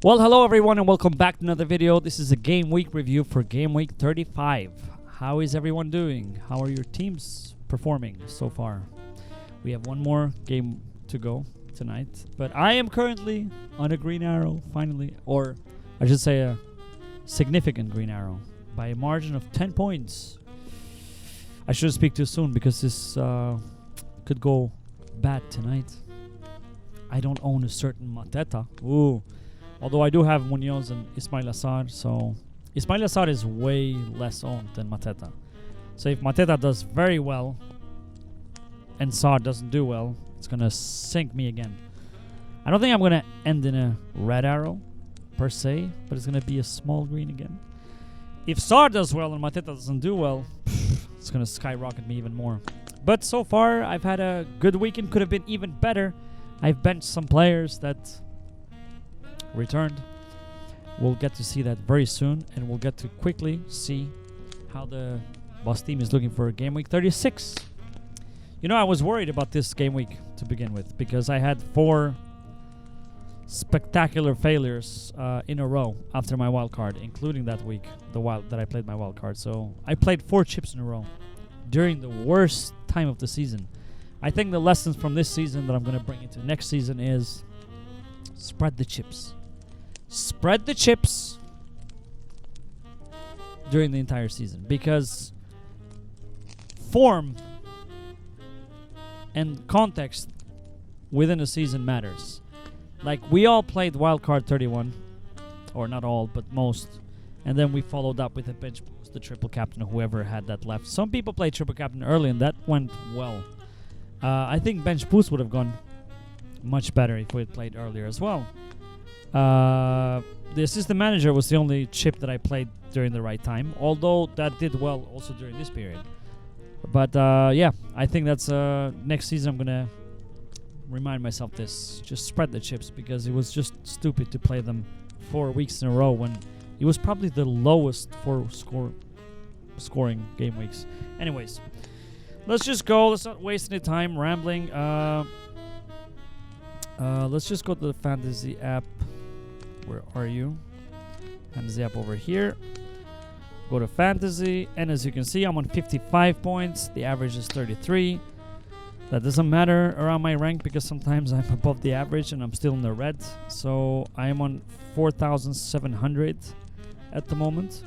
Well, hello everyone and welcome back to another video. This is a game week review for game week 35. How is everyone doing? How are your teams performing so far? We have one more game to go tonight, but I am currently on a green arrow, finally, or I should say a significant green arrow by a margin of 10 points. I shouldn't speak too soon because this could go bad tonight. I don't own a certain Mateta. Ooh. Although I do have Munoz and Ismail Assar, so Ismail Assar is way less owned than Mateta. So if Mateta does very well and Assar doesn't do well, it's gonna sink me again. I don't think I'm gonna end in a red arrow per se, but it's gonna be a small green again. If Assar does well and Mateta doesn't do well, it's gonna skyrocket me even more. But so far I've had a good weekend, could have been even better. I've benched some players that returned. We'll get to see that very soon, and we'll get to quickly see how the boss team is looking for game week 36. You know, I was worried about this game week to begin with because I had 4 spectacular failures in a row after my wild card, including that week, that I played my wild card. So I played 4 chips in a row during the worst time of the season. I think the lessons from this season that I'm going to bring into next season is spread the chips. Spread the chips during the entire season, because form and context within a season matters. Like, we all played wildcard 31, or not all, but most, and then we followed up with a bench boost, the triple captain, or whoever had that left. Some people played triple captain early, and that went well. I think bench boost would have gone much better if we had played earlier as well. The assistant manager was the only chip that I played during the right time, although that did well also during this period. But yeah, I think that's next season I'm gonna remind myself this. Just spread the chips, because it was just stupid to play them 4 weeks in a row when it was probably the lowest for scoring game weeks. Anyways, let's just go. Let's not waste any time rambling. Let's just go to the fantasy app. Where are you? Fantasy app over here. Go to fantasy, and as you can see, I'm on 55 points. The average is 33. That doesn't matter around my rank because sometimes I'm above the average and I'm still in the red. So I am on 4,700 at the moment,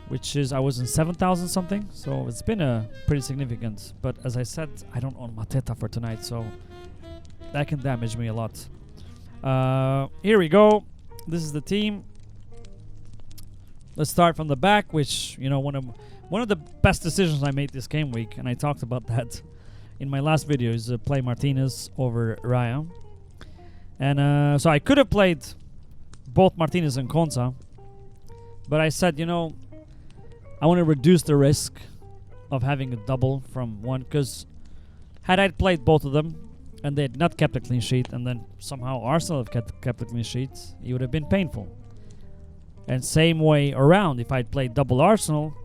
which is, I was in 7,000 something. So it's been a pretty significant. But as I said, I don't own Mateta for tonight, so that can damage me a lot. Here we go. This is the team. Let's start from the back, which, you know, one of the best decisions I made this game week, and I talked about that in my last video, is play Martinez over Raya. And so I could have played both Martinez and Konsa, but I said, you know, I want to reduce the risk of having a double from one, because had I played both of them and they had not kept a clean sheet, and then somehow Arsenal have kept a clean sheet, it would have been painful. And same way around, if I'd played double Arsenal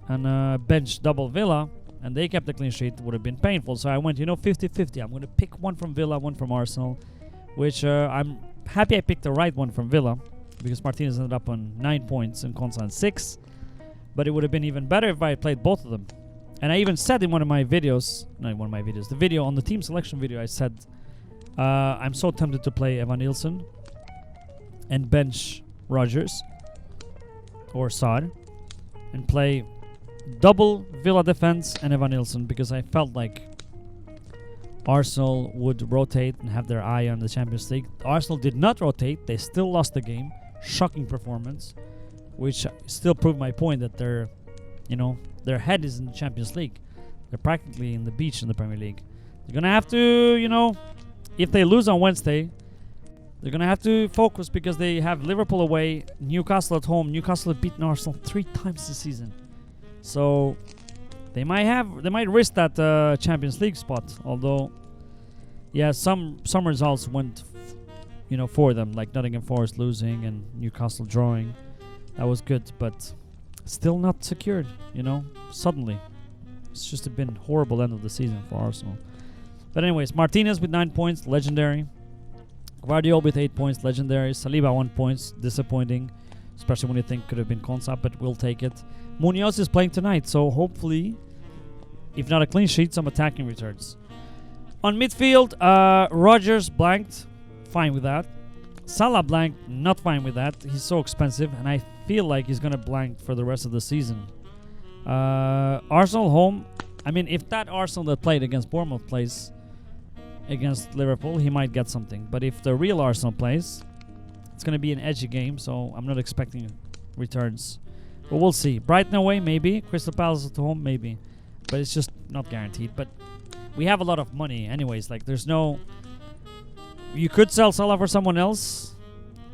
and bench double Villa, and they kept a clean sheet, it would have been painful. So I went, you know, 50-50. I'm going to pick one from Villa, one from Arsenal, which I'm happy I picked the right one from Villa, because Martinez ended up on 9 points and Konsa on 6. But it would have been even better if I had played both of them. And I even said in one of my videos, the video on the team selection video, I said, I'm so tempted to play Evan Nilsson and bench Rodgers or Sar and play double Villa defense and Evan Nilsson, because I felt like Arsenal would rotate and have their eye on the Champions League. Arsenal did not rotate. They still lost the game. Shocking performance, which still proved my point that they're, you know, their head is in the Champions League. They're practically in the beach in the Premier League. They're going to have to, you know, if they lose on Wednesday, they're going to have to focus, because they have Liverpool away, Newcastle at home. Newcastle have beaten Arsenal 3 times this season. So they might risk that Champions League spot. Although, yeah, some results went, you know, for them, like Nottingham Forest losing and Newcastle drawing. That was good, but still not secured, you know, suddenly. It's just been horrible end of the season for Arsenal. But anyways, Martinez with 9 points, legendary. Guardiola with 8 points, legendary. Saliba 1 point, disappointing, especially when you think could have been Konsa, but we'll take it. Munoz is playing tonight, so hopefully, if not a clean sheet, some attacking returns. On midfield, Rogers blanked, fine with that. Salah blanked, not fine with that. He's so expensive, and I feel like he's gonna blank for the rest of the season. Arsenal home. I mean, if that Arsenal that played against Bournemouth plays against Liverpool, he might get something. But if the real Arsenal plays, it's gonna be an edgy game, so I'm not expecting returns. But we'll see. Brighton away, maybe. Crystal Palace at home, maybe. But it's just not guaranteed. But we have a lot of money anyways. Like, there's no... You could sell Salah for someone else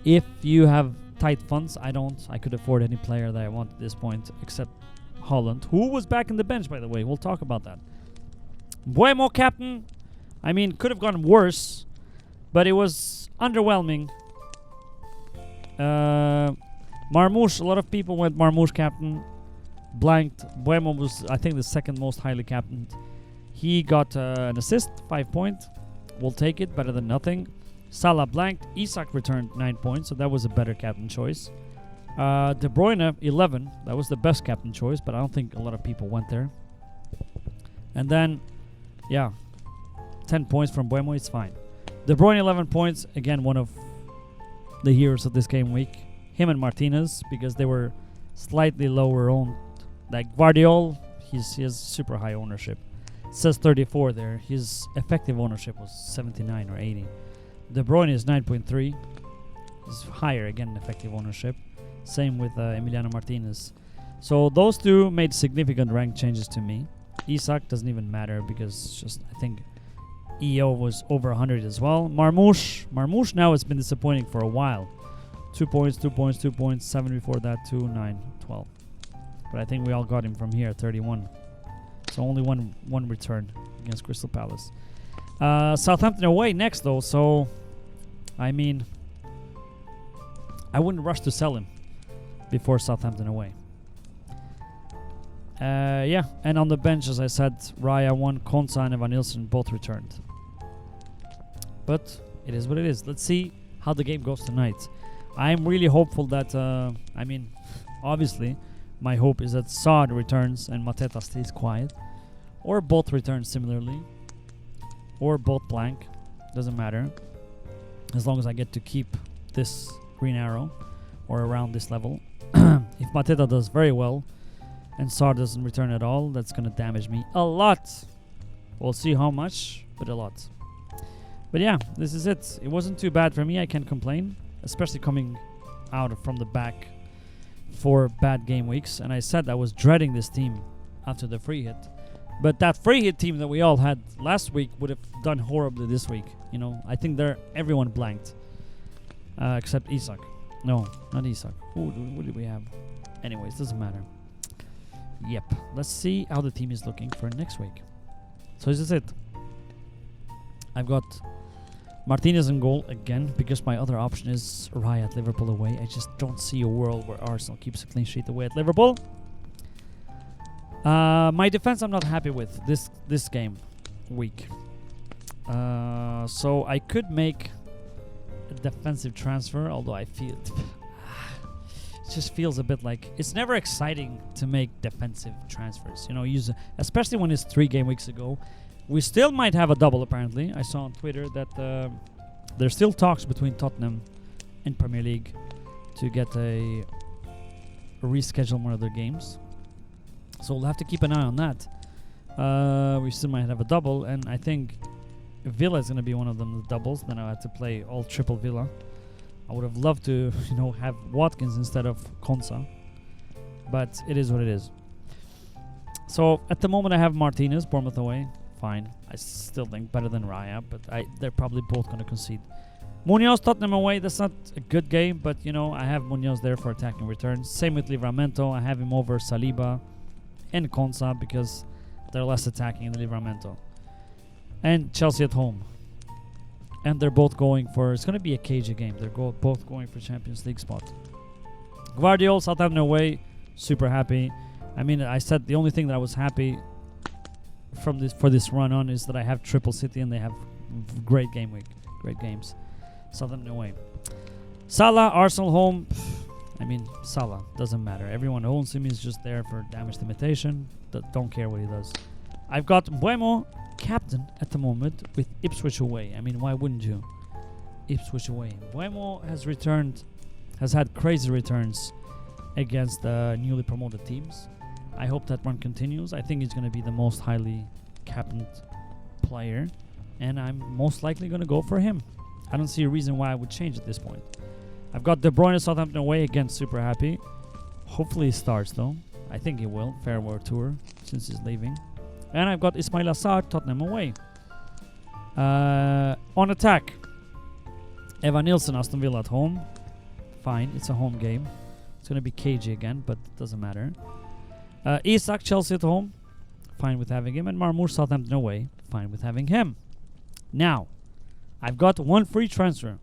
if you have tight funds. I don't. I could afford any player that I want at this point except Holland, who was back in the bench, by the way. We'll talk about that. Buemo captain. I mean, could have gone worse, but it was underwhelming. Marmoush, a lot of people went Marmoush captain. Blanked. Buemo was, I think, the second most highly captained. He got an assist, 5 points. We'll take it, better than nothing. Salah blanked. Isak returned 9 points, so that was a better captain choice. De Bruyne, 11. That was the best captain choice, but I don't think a lot of people went there. And then, yeah, 10 points from Buemo, it's fine. De Bruyne, 11 points. Again, one of the heroes of this game week. Him and Martinez, because they were slightly lower owned. Like Guardiola, he has super high ownership. It says 34 there. His effective ownership was 79 or 80. De Bruyne is 9.3. He's higher again in effective ownership. Same with Emiliano Martinez. So those two made significant rank changes to me. Isak doesn't even matter because just I think EO was over 100 as well. Marmoush now has been disappointing for a while. 2 points, 2 points, 2 points. 7 before that, 2, 9, 12. But I think we all got him from here, 31. So only one return against Crystal Palace. Southampton away next though, so I mean I wouldn't rush to sell him before Southampton away. Yeah, and on the bench, as I said, Raya 1, Konsa and Evan Nilsson both returned. But it is what it is. Let's see how the game goes tonight. I'm really hopeful that, I mean, obviously, my hope is that Saad returns and Mateta stays quiet. Or both return similarly. Or both blank. Doesn't matter. As long as I get to keep this green arrow. Or around this level. If Mateta does very well and Saad doesn't return at all, that's going to damage me a lot. We'll see how much, but a lot. But yeah, this is it. It wasn't too bad for me. I can't complain. Especially coming out from the back for bad game weeks. And I said I was dreading this team after the free hit. But that free hit team that we all had last week would have done horribly this week. You know, I think everyone blanked. Except Isak. No, not Isak. What did we have? Anyways, doesn't matter. Yep. Let's see how the team is looking for next week. So this is it. I've got Martinez in goal again because my other option is Raya at Liverpool away. I just don't see a world where Arsenal keeps a clean sheet away at Liverpool. My defense I'm not happy with this game week. So I could make a defensive transfer, although I feel it just feels a bit like it's never exciting to make defensive transfers. You know, especially when it's 3 game weeks ago. We still might have a double apparently. I saw on Twitter that there's still talks between Tottenham and Premier League to get a reschedule one of their games. So we'll have to keep an eye on that. We still might have a double, and I think Villa is going to be one of them, the doubles. Then I'll have to play all triple Villa. I would have loved to, have Watkins instead of Konsa. But it is what it is. So at the moment I have Martinez, Bournemouth away. Fine. I still think better than Raya, but they're probably both going to concede. Munoz, Tottenham away. That's not a good game, but I have Munoz there for attacking returns. Same with Livramento. I have him over Saliba and Konsa because they're less attacking in the Livramento. And Chelsea at home. And they're both going for... It's going to be a cagey game. They're both going for Champions League spot. Guardiola, Southampton away. Super happy. I mean, I said the only thing that I was happy for this run on is that I have Triple City and they have great game week. Great games. Southampton away. Salah, Arsenal home. I mean, Salah, doesn't matter. Everyone owns him. He's just there for damage limitation. Don't care what he does. I've got Mbeumo, captain at the moment, with Ipswich away. I mean, why wouldn't you? Ipswich away. Mbeumo has had crazy returns against the newly promoted teams. I hope that run continues. I think he's going to be the most highly captained player, and I'm most likely going to go for him. I don't see a reason why I would change at this point. I've got De Bruyne, Southampton away. Again, super happy. Hopefully he starts, though. I think he will. Farewell tour, since he's leaving. And I've got Ismail Assar, Tottenham away. On attack, Evan Nilsson, Aston Villa at home. Fine, it's a home game. It's going to be cagey again, but it doesn't matter. Isak, Chelsea at home. Fine with having him. And Marmoush, Southampton away. Fine with having him. Now, I've got one free transfer.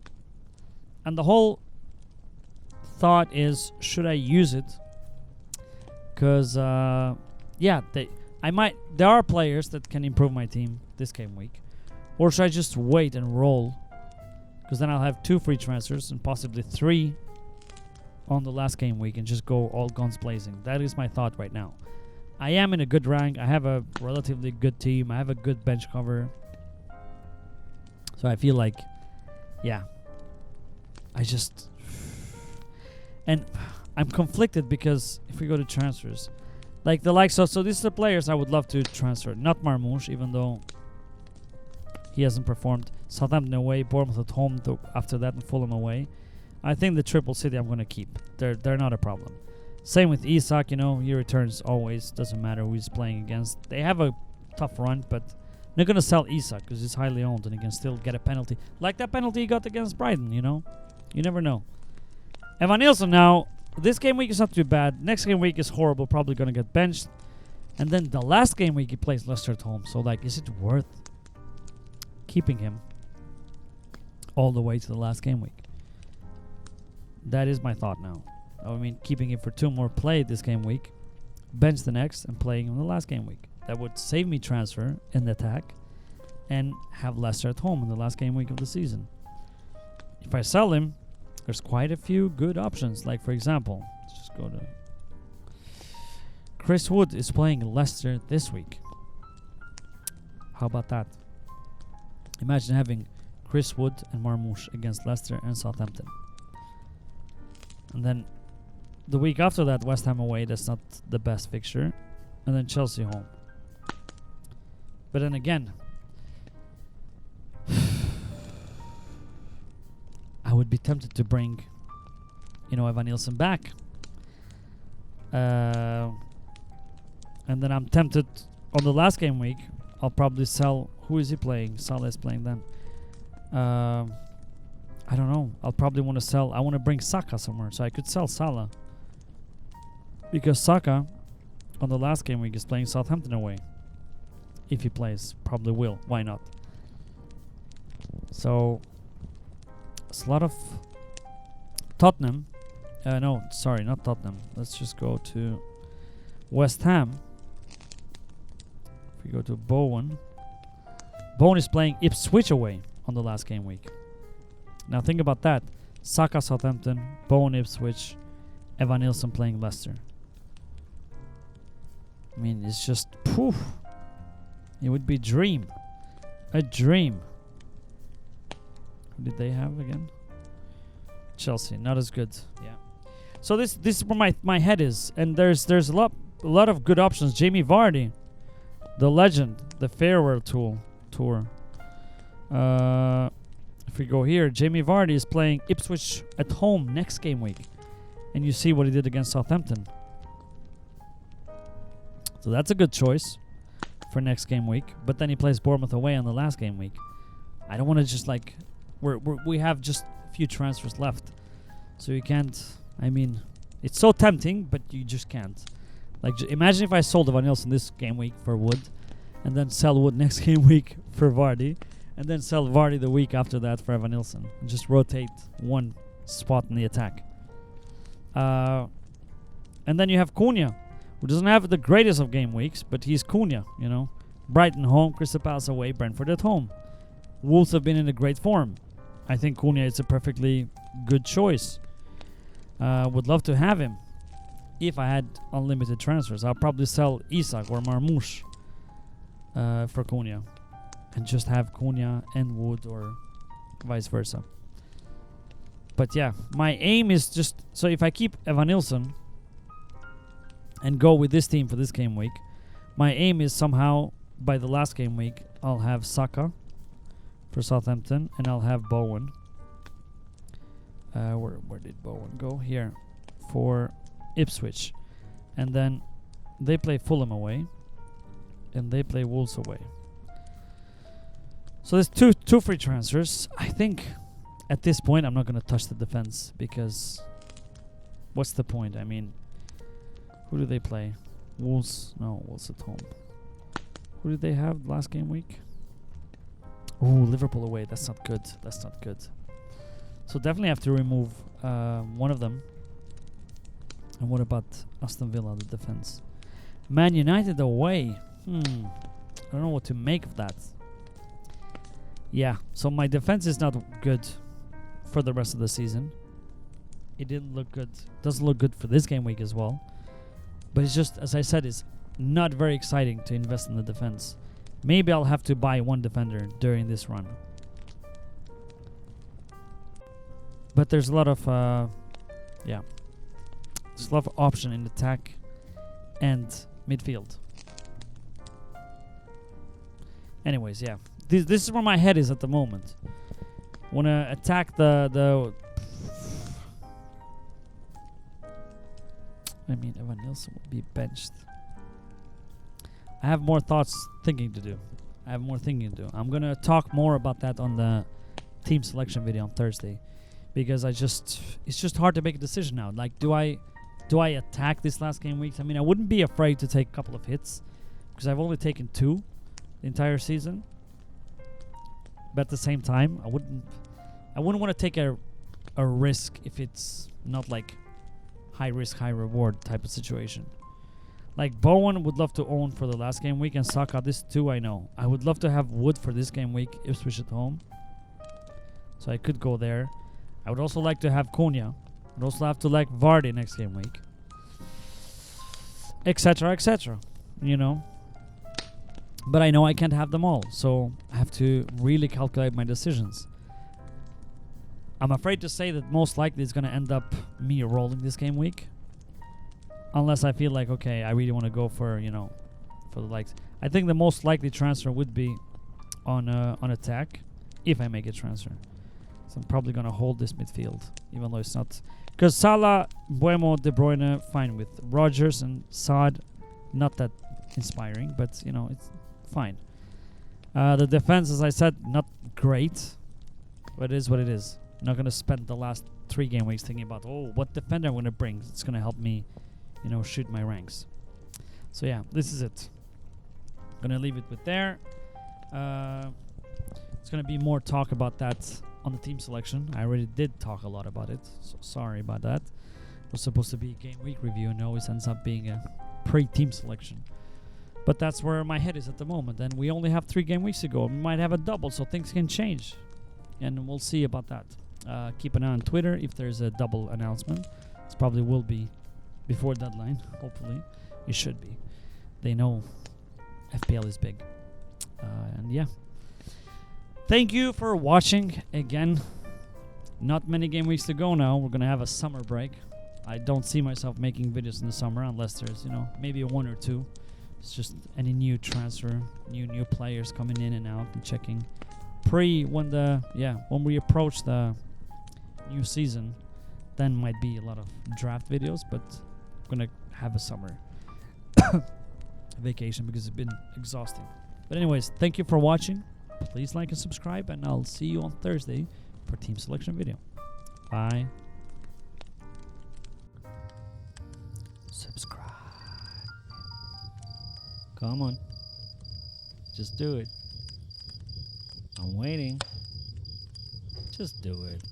And the whole thought is, should I use it? Because, yeah, there are players that can improve my team this game week. Or should I just wait and roll? Because then I'll have 2 free transfers and possibly 3 on the last game week and just go all guns blazing. That is my thought right now. I am in a good rank. I have a relatively good team. I have a good bench cover. So I feel like, yeah. And I'm conflicted because if we go to transfers, like the likes of, so these are the players I would love to transfer. Not Marmoush, even though he hasn't performed. Southampton away, Bournemouth at home after that, and Fulham away. I think the triple city I'm going to keep. They're not a problem. Same with Isak, he returns always. Doesn't matter who he's playing against. They have a tough run, but they're going to sell Isak because he's highly owned and he can still get a penalty. Like that penalty he got against Brighton, You never know. Evan Nilsson now, this game week is not too bad. Next game week is horrible, probably going to get benched. And then the last game week he plays Leicester at home. So, is it worth keeping him all the way to the last game week? That is my thought now. I mean, keeping him for 2 more play this game week, bench the next, and playing him the last game week. That would save me transfer in the attack and have Leicester at home in the last game week of the season. If I sell him, there's quite a few good options. Like, for example, let's just go to... Chris Wood is playing Leicester this week. How about that? Imagine having Chris Wood and Marmoush against Leicester and Southampton. And then the week after that, West Ham away. That's not the best fixture. And then Chelsea home. But then again, I would be tempted to bring, Evan Nilsson back. And then I'm tempted on the last game week. I'll probably sell. Who is he playing? Salah is playing then. I don't know. I'll probably want to sell. I want to bring Saka somewhere, so I could sell Salah. Because Saka, on the last game week, is playing Southampton away. If he plays, probably will. Why not? So, it's a lot of Tottenham. No, sorry, not Tottenham. Let's just go to West Ham. If we go to Bowen. Bowen is playing Ipswich away on the last game week. Now think about that. Saka, Southampton, Bowen, Ipswich, Evan Nilsson playing Leicester. I mean, it's just poof. It would be a dream. A dream. Who did they have again? Chelsea. Not as good. Yeah. So this is where my head is. And there's a lot of good options. Jamie Vardy, the legend, the farewell tour. If we go here, Jamie Vardy is playing Ipswich at home next game week. And you see what he did against Southampton. So that's a good choice for next game week. But then he plays Bournemouth away on the last game week. I don't want to just we have just a few transfers left. So you can't, it's so tempting, but you just can't. Imagine if I sold Evan Nilsson this game week for Wood, and then sell Wood next game week for Vardy, and then sell Vardy the week after that for Evan Nilsson. And just rotate one spot in the attack. And then you have Cunha, who doesn't have the greatest of game weeks, but he's Cunha, Brighton home, Crystal Palace away, Brentford at home. Wolves have been in a great form. I think Cunha is a perfectly good choice. Would love to have him. If I had unlimited transfers, I'll probably sell Isak or Marmoush for Cunha. And just have Cunha and Wood or vice versa. But yeah, my aim is just... So if I keep Evan Nilsson and go with this team for this game week, my aim is somehow, by the last game week, I'll have Saka for Southampton and I'll have Bowen. Where did Bowen go? Here. For Ipswich. And then they play Fulham away. And they play Wolves away. So there's two free transfers. I think at this point I'm not going to touch the defense because what's the point? I mean, who do they play? Wolves? No, Wolves at home. Who did they have last game week? Ooh, Liverpool away. That's not good. That's not good. So definitely have to remove one of them. And what about Aston Villa, the defense? Man United away. I don't know what to make of that. Yeah, so my defense is not good for the rest of the season. It didn't look good. Doesn't look good for this game week as well. But it's just, as I said, it's not very exciting to invest in the defense. Maybe I'll have to buy one defender during this run. But there's a lot of, there's a lot of option in attack and midfield. Anyways, yeah. This is where my head is at the moment. Wanna attack the I mean, Evan Nilsson will be benched. I have more thinking to do. I'm gonna talk more about that on the team selection video on Thursday, because it's just hard to make a decision now. Like, do I attack this last game weeks? I mean, I wouldn't be afraid to take a couple of hits because I've only taken 2 the entire season. But at the same time, I wouldn't want to take a risk if it's not like high risk, high reward type of situation. Like Bowen would love to own for the last game week, and Saka this too, I know. I would love to have Wood for this game week, Ipswich at home. So I could go there. I would also like to have Cunha. I would also have to like Vardy next game week. Etc, etc. You know. But I know I can't have them all, so I have to really calculate my decisions. I'm afraid to say that most likely it's going to end up me rolling this game week. Unless I feel like, okay, I really want to go for, you know, for the likes. I think the most likely transfer would be on attack, if I make a transfer. So I'm probably going to hold this midfield, even though it's not... Because Salah, Buemo, De Bruyne, fine with. Rodgers and Saad, not that inspiring, but, you know, it's fine. The defense, as I said, not great, but it is what it is. I'm not going to spend the last 3 game weeks thinking about, oh, what defender I'm going to bring. It's going to help me, you know, shoot my ranks. So yeah, this is it. I'm going to leave it with there. It's going to be more talk about that on the team selection. I already did talk a lot about it, so sorry about that. It was supposed to be a game week review and always ends up being a pre-team selection. But that's where my head is at the moment, and we only have 3 game weeks to go. We might have a double, so things can change, and we'll see about that. Keep an eye on Twitter if there's a double announcement. It probably will be before deadline, hopefully. It should be. They know FPL is big. And yeah. Thank you for watching again. Not many game weeks to go now. We're going to have a summer break. I don't see myself making videos in the summer unless there's, you know, maybe 1 or 2. It's just any new transfer, new players coming in and out and checking. When we approach the new season, then might be a lot of draft videos, but I'm gonna have a summer vacation because it's been exhausting. But anyways, thank you for watching. Please like and subscribe, and I'll see you on Thursday for team selection video. Bye. Subscribe. Come on. Just do it. I'm waiting. Just do it.